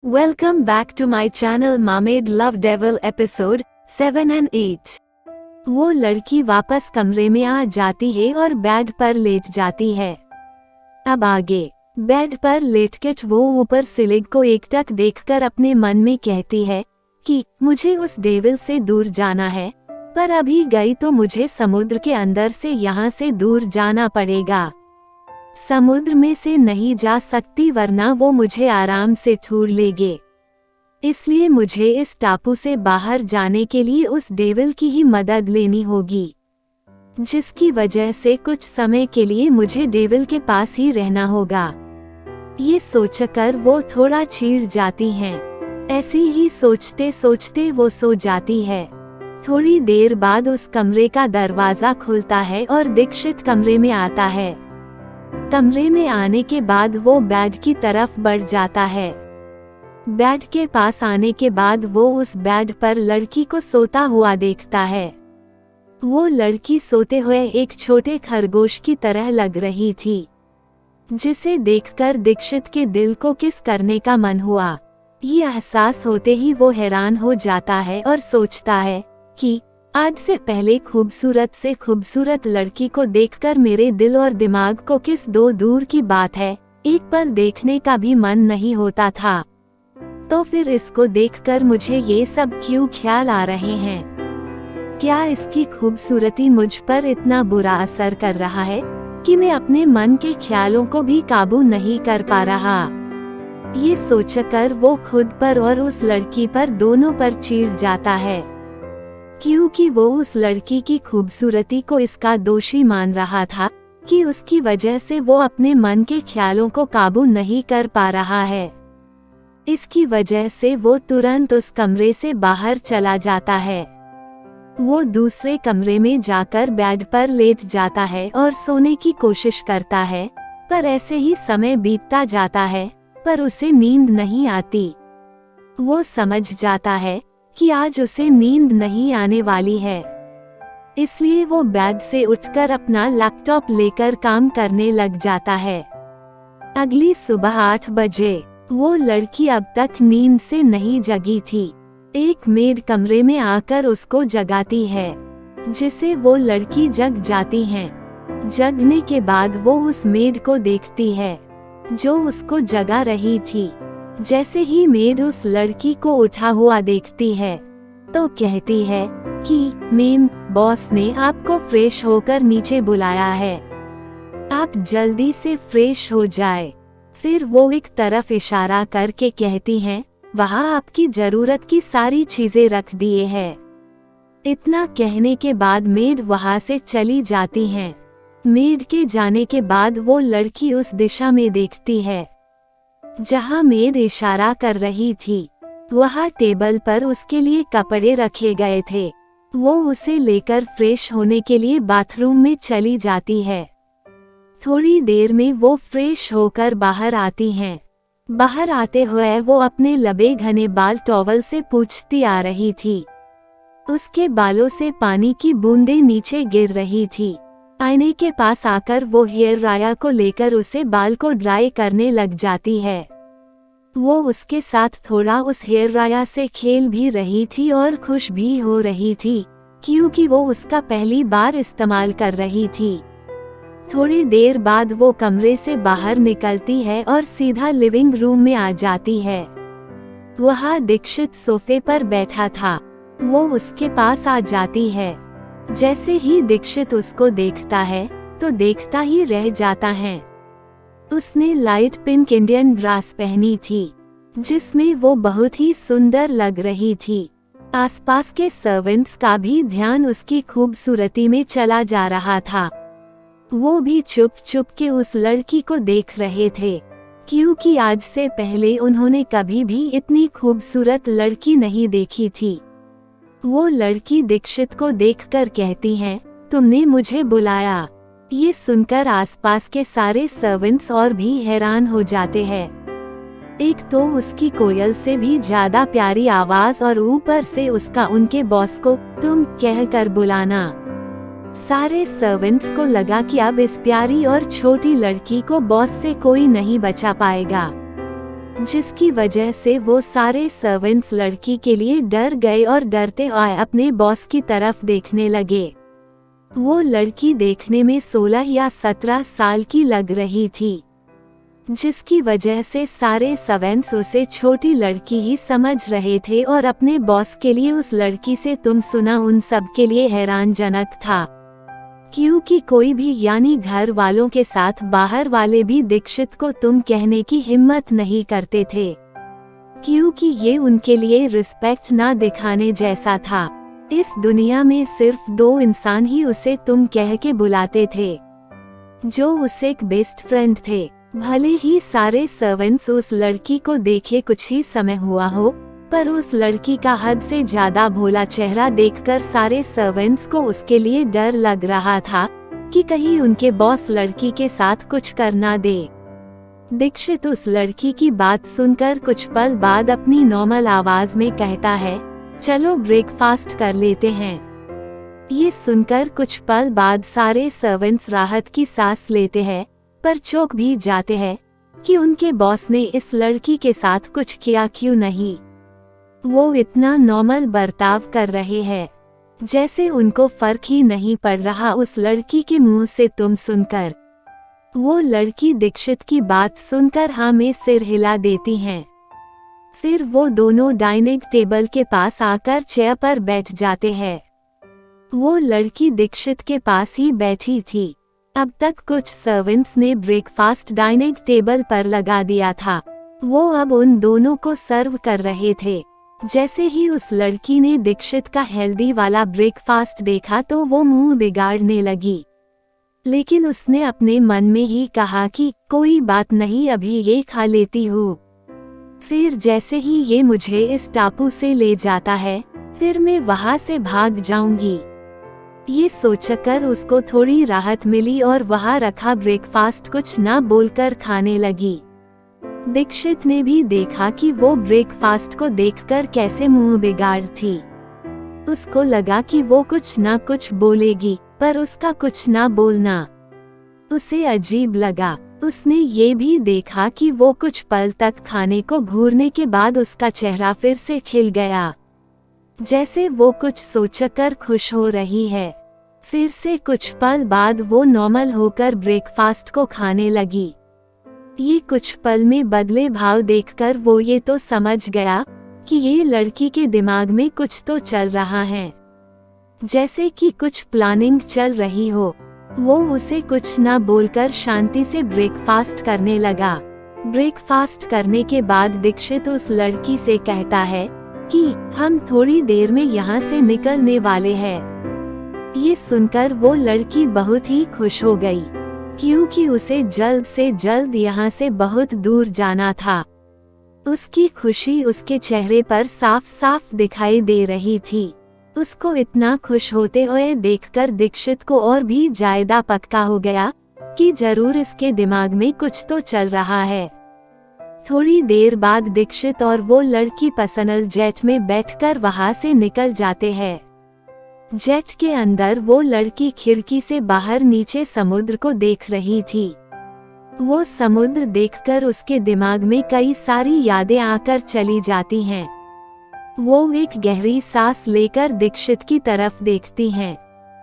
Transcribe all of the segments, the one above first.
Welcome back to my channel Mermaid Love Devil episode 7 and 8। वो लड़की वापस कमरे में आ जाती है और बेड पर लेट जाती है। अब आगे बेड पर लेटकर वो ऊपर सिलिग को एकटक देखकर अपने मन में कहती है कि मुझे उस डेविल से दूर जाना है, पर अभी गई तो मुझे समुद्र के अंदर से यहाँ से दूर जाना पड़ेगा। समुद्र में से नहीं जा सकती वरना वो मुझे आराम से ठूर लेंगे। इसलिए मुझे इस टापू से बाहर जाने के लिए उस डेविल की ही मदद लेनी होगी, जिसकी वजह से कुछ समय के लिए मुझे डेविल के पास ही रहना होगा। ये सोचकर वो थोड़ा चीर जाती हैं। ऐसी ही सोचते सोचते वो सो जाती है। थोड़ी देर बाद उस कमरे का दरवाजा खुलता है और दीक्षित कमरे में आता है। कमरे में आने के बाद वो बेड की तरफ बढ़ जाता है। बेड के पास आने के बाद वो उस बेड पर लड़की को सोता हुआ देखता है। वो लड़की सोते हुए एक छोटे खरगोश की तरह लग रही थी, जिसे देखकर दीक्षित के दिल को किस करने का मन हुआ। ये एहसास होते ही वो हैरान हो जाता है और सोचता है कि आज से पहले खूबसूरत से खूबसूरत लड़की को देखकर मेरे दिल और दिमाग को किस दो दूर की बात है, एक पल देखने का भी मन नहीं होता था। तो फिर इसको देखकर मुझे ये सब क्यों ख्याल आ रहे हैं? क्या इसकी खूबसूरती मुझ पर इतना बुरा असर कर रहा है कि मैं अपने मन के ख्यालों को भी काबू नहीं कर पा रहा? ये सोचकर वो खुद पर और उस लड़की पर दोनों पर चीर जाता है, क्योंकि वो उस लड़की की खूबसूरती को इसका दोषी मान रहा था कि उसकी वजह से वो अपने मन के ख्यालों को काबू नहीं कर पा रहा है। इसकी वजह से वो तुरंत उस कमरे से बाहर चला जाता है। वो दूसरे कमरे में जाकर बेड पर लेट जाता है और सोने की कोशिश करता है, पर ऐसे ही समय बीतता जाता है, पर उसे नींद नहीं आती। वो समझ जाता है कि आज उसे नींद नहीं आने वाली है, इसलिए वो बेड से उठकर अपना लैपटॉप लेकर काम करने लग जाता है। अगली सुबह 8 बजे वो लड़की अब तक नींद से नहीं जगी थी। एक मेड कमरे में आकर उसको जगाती है, जिसे वो लड़की जग जाती है। जगने के बाद वो उस मेड को देखती है जो उसको जगा रही थी। जैसे ही मेड उस लड़की को उठा हुआ देखती है तो कहती है कि मैम, बॉस ने आपको फ्रेश होकर नीचे बुलाया है, आप जल्दी से फ्रेश हो जाए। फिर वो एक तरफ इशारा करके कहती हैं, वहाँ आपकी जरूरत की सारी चीजें रख दिए हैं। इतना कहने के बाद मेड वहाँ से चली जाती हैं। मेड के जाने के बाद वो लड़की उस दिशा में देखती है जहाँ मेड इशारा कर रही थी। वहाँ टेबल पर उसके लिए कपड़े रखे गए थे। वो उसे लेकर फ्रेश होने के लिए बाथरूम में चली जाती है। थोड़ी देर में वो फ्रेश होकर बाहर आती हैं। बाहर आते हुए वो अपने लंबे घने बाल टॉवल से पोंछती आ रही थी। उसके बालों से पानी की बूंदें नीचे गिर रही थी। आईने के पास आकर वो हेयर ड्रायर को लेकर उसे बाल को ड्राई करने लग जाती है। वो उसके साथ थोड़ा उस हेयर ड्रायर से खेल भी रही थी और खुश भी हो रही थी, क्योंकि वो उसका पहली बार इस्तेमाल कर रही थी। थोड़ी देर बाद वो कमरे से बाहर निकलती है और सीधा लिविंग रूम में आ जाती है। वहाँ दीक्षित सोफे पर बैठा था। वो उसके पास आ जाती है। जैसे ही दीक्षित उसको देखता है तो देखता ही रह जाता है। उसने लाइट पिंक इंडियन ड्रेस पहनी थी, जिसमें वो बहुत ही सुंदर लग रही थी। आसपास के सर्वेंट्स का भी ध्यान उसकी खूबसूरती में चला जा रहा था। वो भी चुप चुप के उस लड़की को देख रहे थे, क्योंकि आज से पहले उन्होंने कभी भी इतनी खूबसूरत लड़की नहीं देखी थी। वो लड़की दीक्षित को देखकर कहती है, तुमने मुझे बुलाया? ये सुनकर आसपास के सारे सर्वेंट्स और भी हैरान हो जाते हैं। एक तो उसकी कोयल से भी ज्यादा प्यारी आवाज और ऊपर से उसका उनके बॉस को तुम कहकर बुलाना। सारे सर्वेंट्स को लगा कि अब इस प्यारी और छोटी लड़की को बॉस से कोई नहीं बचा पाएगा। जिसकी वजह से वो सारे सर्वेंट्स लड़की के लिए डर गए और डरते हुए अपने बॉस की तरफ देखने लगे। वो लड़की देखने में 16 या 17 साल की लग रही थी, जिसकी वजह से सारे सर्वेंट्स उसे छोटी लड़की ही समझ रहे थे और अपने बॉस के लिए उस लड़की से तुम सुना उन सब के लिए हैरानजनक था, क्योंकि कोई भी यानी घर वालों के साथ बाहर वाले भी दीक्षित को तुम कहने की हिम्मत नहीं करते थे, क्योंकि ये उनके लिए रिस्पेक्ट ना दिखाने जैसा था। इस दुनिया में सिर्फ 2 इंसान ही उसे तुम कह के बुलाते थे, जो उससे एक बेस्ट फ्रेंड थे। भले ही सारे सर्वेंट्स उस लड़की को देखे कुछ ही समय हुआ हो, पर उस लड़की का हद से ज्यादा भोला चेहरा देखकर सारे सर्वेंट्स को उसके लिए डर लग रहा था कि कहीं उनके बॉस लड़की के साथ कुछ कर ना दे। दीक्षित उस लड़की की बात सुनकर कुछ पल बाद अपनी नॉर्मल आवाज में कहता है, चलो ब्रेकफास्ट कर लेते हैं। ये सुनकर कुछ पल बाद सारे सर्वेंट्स राहत की सांस लेते हैं, पर चौंक भी जाते हैं कि उनके बॉस ने इस लड़की के साथ कुछ किया क्यों नहीं। वो इतना नॉर्मल बर्ताव कर रहे हैं, जैसे उनको फर्क ही नहीं पड़ रहा उस लड़की के मुंह से तुम सुनकर। वो लड़की दीक्षित की बात सुनकर हाँ में सिर हिला देती हैं। फिर वो दोनों डाइनिंग टेबल के पास आकर चेयर पर बैठ जाते हैं। वो लड़की दीक्षित के पास ही बैठी थी। अब तक कुछ सर्वेंट्स ने ब्रेकफास्ट डाइनिंग टेबल पर लगा दिया था। वो अब उन दोनों को सर्व कर रहे थे। जैसे ही उस लड़की ने दीक्षित का हेल्दी वाला ब्रेकफास्ट देखा तो वो मुंह बिगाड़ने लगी, लेकिन उसने अपने मन में ही कहा कि कोई बात नहीं, अभी ये खा लेती हूँ। फिर जैसे ही ये मुझे इस टापू से ले जाता है, फिर मैं वहाँ से भाग जाऊंगी। ये सोचकर उसको थोड़ी राहत मिली और वहाँ रखा ब्रेकफास्ट कुछ ना बोलकर खाने लगी। दीक्षित ने भी देखा कि वो ब्रेकफास्ट को देखकर कैसे मुंह बिगाड़ थी। उसको लगा कि वो कुछ ना कुछ बोलेगी, पर उसका कुछ ना बोलना उसे अजीब लगा। उसने ये भी देखा कि वो कुछ पल तक खाने को घूरने के बाद उसका चेहरा फिर से खिल गया, जैसे वो कुछ सोचकर खुश हो रही है। फिर से कुछ पल बाद वो नॉर्मल होकर ब्रेकफास्ट को खाने लगी। ये कुछ पल में बदले भाव देखकर वो ये तो समझ गया कि ये लड़की के दिमाग में कुछ तो चल रहा है, जैसे कि कुछ प्लानिंग चल रही हो। वो उसे कुछ ना बोलकर शांति से ब्रेकफास्ट करने लगा। ब्रेकफास्ट करने के बाद दीक्षित उस लड़की से कहता है कि हम थोड़ी देर में यहाँ से निकलने वाले हैं। ये सुनकर वो लड़की बहुत ही खुश हो गई, क्योंकि उसे जल्द से जल्द यहाँ से बहुत दूर जाना था। उसकी खुशी उसके चेहरे पर साफ साफ दिखाई दे रही थी। उसको इतना खुश होते हुए देखकर दीक्षित को और भी ज्यादा पक्का हो गया कि जरूर इसके दिमाग में कुछ तो चल रहा है। थोड़ी देर बाद दीक्षित और वो लड़की पर्सनल जेट में बैठकर वहां से निकल जाते हैं। जेट के अंदर वो लड़की खिड़की से बाहर नीचे समुद्र को देख रही थी। वो समुद्र देखकर उसके दिमाग में कई सारी यादें आकर चली जाती हैं। वो एक गहरी सांस लेकर दीक्षित की तरफ देखती हैं।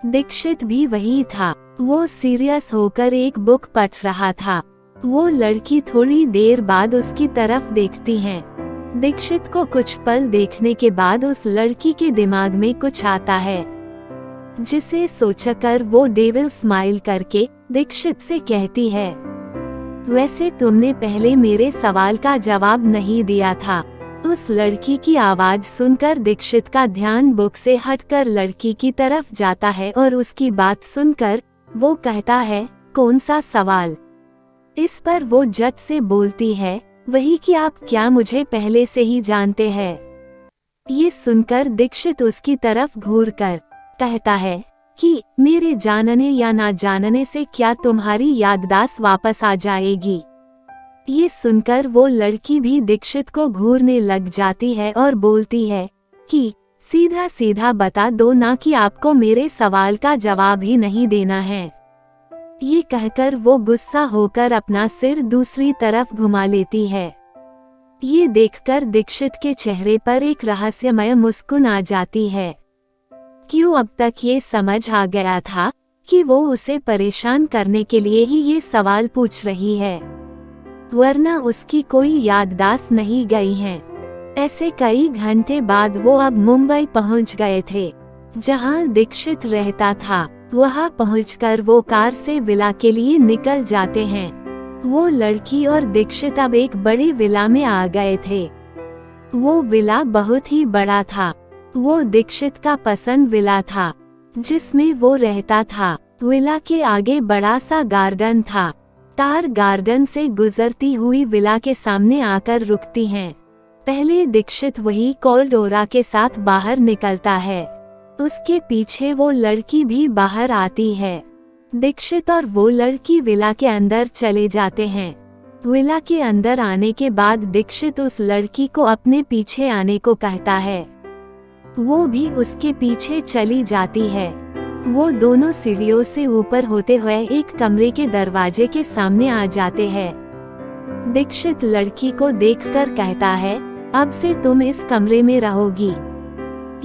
दीक्षित भी वही था। वो सीरियस होकर एक बुक पढ़ रहा था। वो लड़की थोड़ी देर बाद उसकी तरफ देखती हैं। दीक्षित को कुछ पल देखने के बाद उस लड़की के दिमाग में कुछ आता है, जिसे सोचकर वो डेविल स्माइल करके दीक्षित से कहती है, वैसे तुमने पहले मेरे सवाल का जवाब नहीं दिया था। उस लड़की की आवाज सुनकर दीक्षित का ध्यान बुक से हटकर लड़की की तरफ जाता है और उसकी बात सुनकर वो कहता है, कौन सा सवाल? इस पर वो झट से बोलती है, वही कि आप क्या मुझे पहले से ही जानते हैं? ये सुनकर दीक्षित उसकी तरफ घूरकर कहता है कि मेरे जानने या ना जानने से क्या तुम्हारी याददाश्त वापस आ जाएगी? ये सुनकर वो लड़की भी दीक्षित को घूरने लग जाती है और बोलती है कि सीधा सीधा बता दो ना कि आपको मेरे सवाल का जवाब ही नहीं देना है। ये कहकर वो गुस्सा होकर अपना सिर दूसरी तरफ घुमा लेती है। ये देखकर दीक्षित के चेहरे पर एक रहस्यमय मुस्कुन आ जाती है। क्यों अब तक ये समझ आ गया था कि वो उसे परेशान करने के लिए ही ये सवाल पूछ रही है, वरना उसकी कोई याददाश्त नहीं गई है। ऐसे कई घंटे बाद वो अब मुंबई पहुंच गए थे, जहां दीक्षित रहता था। वहां पहुंचकर वो कार से विला के लिए निकल जाते हैं। वो लड़की और दीक्षित अब एक बड़ी विला में आ गए थे। वो विला बहुत ही बड़ा था। वो दीक्षित का पसंद विला था, जिसमें वो रहता था। विला के आगे बड़ा सा गार्डन था। कार गार्डन से गुजरती हुई विला के सामने आकर रुकती हैं। पहले दीक्षित वही कॉलडोरा के साथ बाहर निकलता है। उसके पीछे वो लड़की भी बाहर आती है। दीक्षित और वो लड़की विला के अंदर चले जाते हैं। विला के अंदर आने के बाद दीक्षित उस लड़की को अपने पीछे आने को कहता है। वो भी उसके पीछे चली जाती है। वो दोनों सीढ़ियों से ऊपर होते हुए एक कमरे के दरवाजे के सामने आ जाते हैं। दीक्षित लड़की को देखकर कहता है, अब से तुम इस कमरे में रहोगी।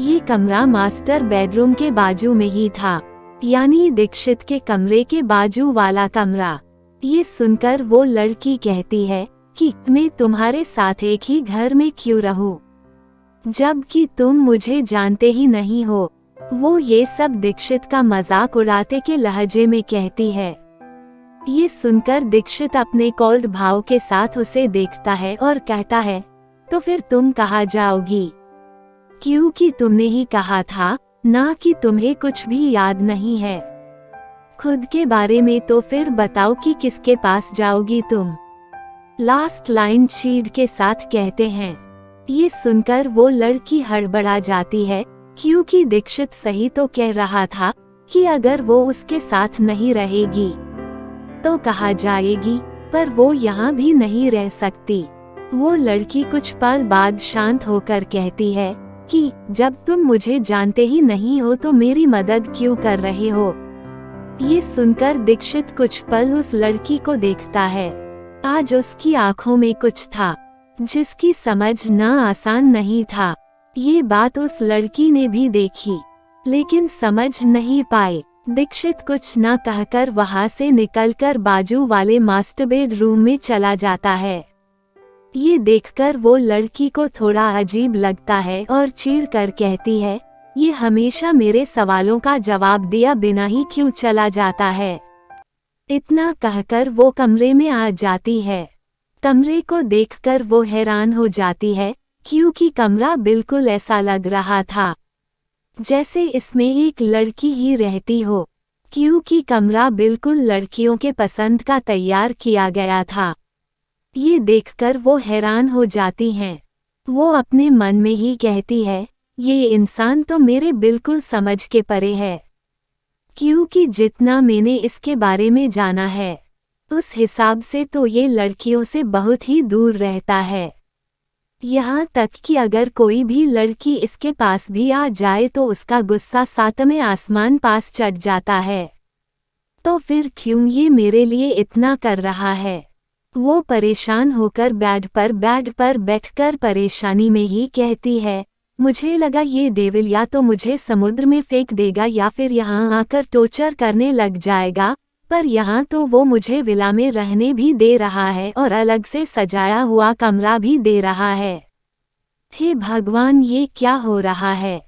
ये कमरा मास्टर बेडरूम के बाजू में ही था, यानी दीक्षित के कमरे के बाजू वाला कमरा। ये सुनकर वो लड़की कहती है कि मैं तुम्हारे साथ एक ही घर में क्यों रहूं, जबकि तुम मुझे जानते ही नहीं हो। वो ये सब दीक्षित का मजाक उड़ाते के लहजे में कहती है। ये सुनकर दीक्षित अपने कोल्ड भाव के साथ उसे देखता है और कहता है, तो फिर तुम कहाँ जाओगी? क्योंकि तुमने ही कहा था ना कि तुम्हें कुछ भी याद नहीं है। खुद के बारे में तो फिर बताओ कि किसके पास जाओगी तुम? लास्ट लाइन चीड़ के साथ कहते हैं। ये सुनकर वो लड़की हड़बड़ा जाती है, क्योंकि दीक्षित सही तो कह रहा था कि अगर वो उसके साथ नहीं रहेगी तो कहाँ जाएगी, पर वो यहाँ भी नहीं रह सकती। वो लड़की कुछ पल बाद शांत होकर कहती है कि जब तुम मुझे जानते ही नहीं हो तो मेरी मदद क्यों कर रहे हो? ये सुनकर दीक्षित कुछ पल उस लड़की को देखता है। आज उसकी आंखों में कुछ था जिसकी समझना आसान नहीं था। ये बात उस लड़की ने भी देखी, लेकिन समझ नहीं पाई। दीक्षित कुछ न कहकर वहां से निकलकर बाजू वाले मास्टर बेडरूम में चला जाता है। ये देखकर वो लड़की को थोड़ा अजीब लगता है और चीड़ कर कहती है, ये हमेशा मेरे सवालों का जवाब दिया बिना ही क्यों चला जाता है? इतना कहकर वो कमरे में आ जाती है। कमरे को देखकर वो हैरान हो जाती है, क्योंकि कमरा बिल्कुल ऐसा लग रहा था जैसे इसमें एक लड़की ही रहती हो, क्योंकि कमरा बिल्कुल लड़कियों के पसंद का तैयार किया गया था। ये देखकर वो हैरान हो जाती हैं। वो अपने मन में ही कहती है, ये इंसान तो मेरे बिल्कुल समझ के परे है, क्योंकि जितना मैंने इसके बारे में जाना है उस हिसाब से तो ये लड़कियों से बहुत ही दूर रहता है। यहाँ तक कि अगर कोई भी लड़की इसके पास भी आ जाए तो उसका गुस्सा सातवें आसमान पास चढ़ जाता है। तो फिर क्यों ये मेरे लिए इतना कर रहा है? वो परेशान होकर बेड पर बैठकर परेशानी में ही कहती है, मुझे लगा ये डेविल या तो मुझे समुद्र में फेंक देगा या फिर यहाँ आकर टॉर्चर करने लग जाएगा, पर यहाँ तो वो मुझे विला में रहने भी दे रहा है और अलग से सजाया हुआ कमरा भी दे रहा है। हे भगवान, ये क्या हो रहा है?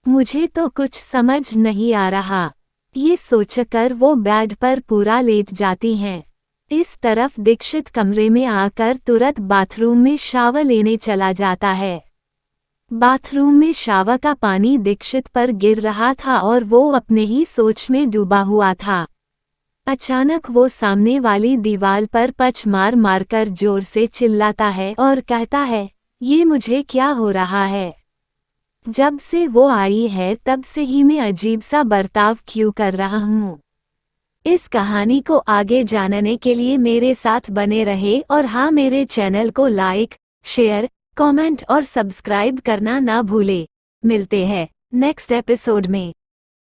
मुझे तो कुछ समझ नहीं आ रहा। ये सोचकर वो बेड पर पूरा लेट जाती हैं। इस तरफ दीक्षित कमरे में आकर तुरंत बाथरूम में शावर लेने चला जाता है। बाथरूम में शावर का पानी दीक्षित पर गिर रहा था और वो अपने ही सोच में डूबा हुआ था। अचानक वो सामने वाली दीवार पर पछ मार मारकर जोर से चिल्लाता है और कहता है, ये मुझे क्या हो रहा है? जब से वो आई है तब से ही मैं अजीब सा बर्ताव क्यों कर रहा हूँ? इस कहानी को आगे जानने के लिए मेरे साथ बने रहे और हाँ, मेरे चैनल को लाइक, शेयर, कमेंट और सब्सक्राइब करना ना भूले। मिलते हैं नेक्स्ट एपिसोड में।